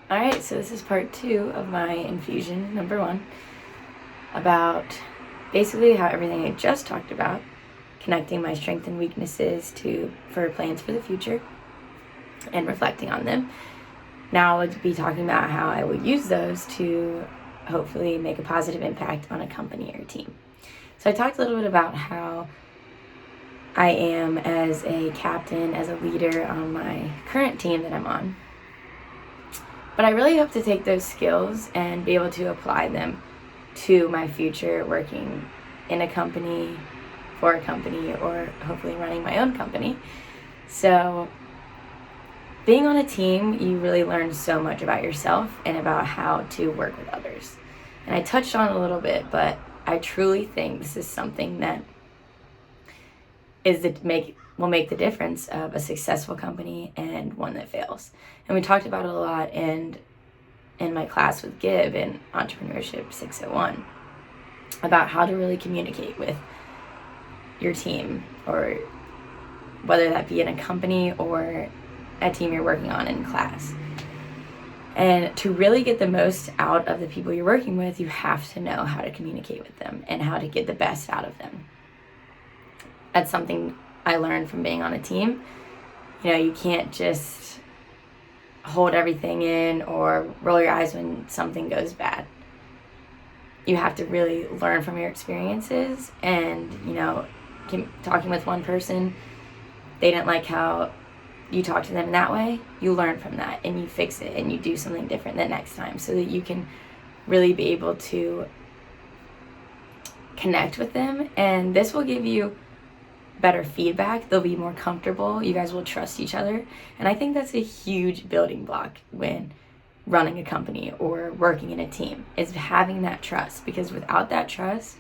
Alright, so this is part 2 of my Infusion number 1 about basically how everything I just talked about, connecting my strengths and weaknesses for plans for the future and reflecting on them. Now I'll be talking about how I will use those to hopefully make a positive impact on a company or team. So I talked a little bit about how I am as a captain, as a leader on my current team that I'm on. But I really hope to take those skills and be able to apply them to my future working in a company, for a company, or hopefully running my own company. So being on a team, you really learn so much about yourself and about how to work with others. And I touched on it a little bit, but I truly think this is something that will make the difference of a successful company and one that fails. And we talked about it a lot in my class with Gib in Entrepreneurship 601 about how to really communicate with your team, or whether that be in a company or a team you're working on in class. And to really get the most out of the people you're working with, you have to know how to communicate with them and how to get the best out of them. That's something I learned from being on a team. You can't just hold everything in or roll your eyes when something goes bad. You have to really learn from your experiences. And, talking with one person, they didn't like how you talk to them in that way. You learn from that and you fix it and you do something different the next time so that you can really be able to connect with them. And this will give you better feedback. They'll be more comfortable. You guys will trust each other. And I think that's a huge building block when running a company or working in a team, is having that trust. Because without that trust,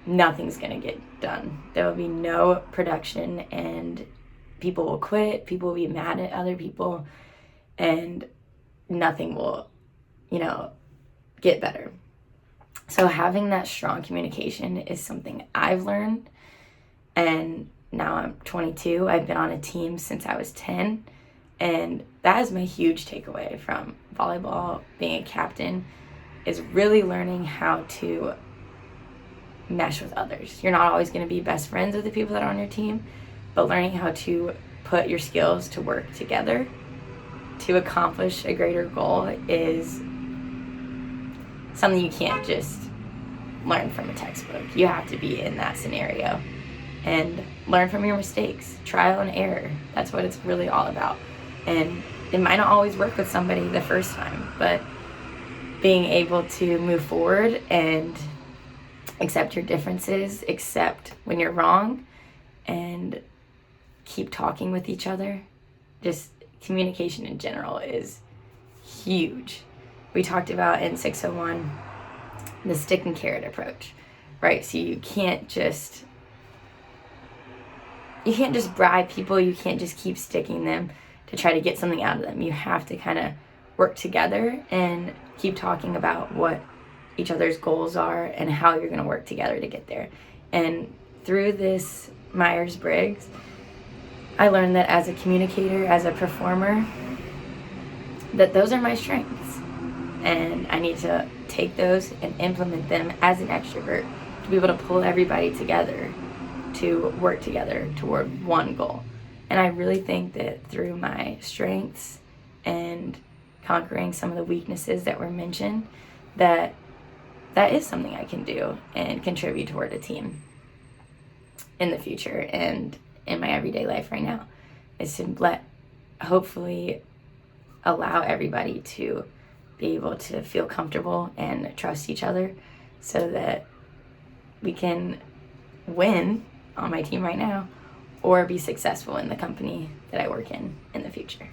nothing's going to get done. There will be no production and people will quit. People will be mad at other people and nothing will, get better. So having that strong communication is something I've learned. And now I'm 22. I've been on a team since I was 10. And that is my huge takeaway from volleyball, being a captain, is really learning how to mesh with others. You're not always going to be best friends with the people that are on your team, but learning how to put your skills to work together to accomplish a greater goal is something you can't just learn from a textbook. You have to be in that scenario and learn from your mistakes. Trial and error. That's what it's really all about. And it might not always work with somebody the first time, but being able to move forward and accept your differences, accept when you're wrong, and keep talking with each other. Just communication in general is huge. We talked about in 601 the stick and carrot approach, right? So you can't just bribe people. You can't just keep sticking them to try to get something out of them. You have to kind of work together and keep talking about what each other's goals are and how you're going to work together to get there. And through this Myers-Briggs, I learned that as a communicator, as a performer, that those are my strengths. And I need to take those and implement them as an extrovert to be able to pull everybody together to work together toward one goal. And I really think that through my strengths and conquering some of the weaknesses that were mentioned, that is something I can do and contribute toward a team in the future and in my everyday life right now, is to hopefully allow everybody to be able to feel comfortable and trust each other so that we can win on my team right now or be successful in the company that I work in the future.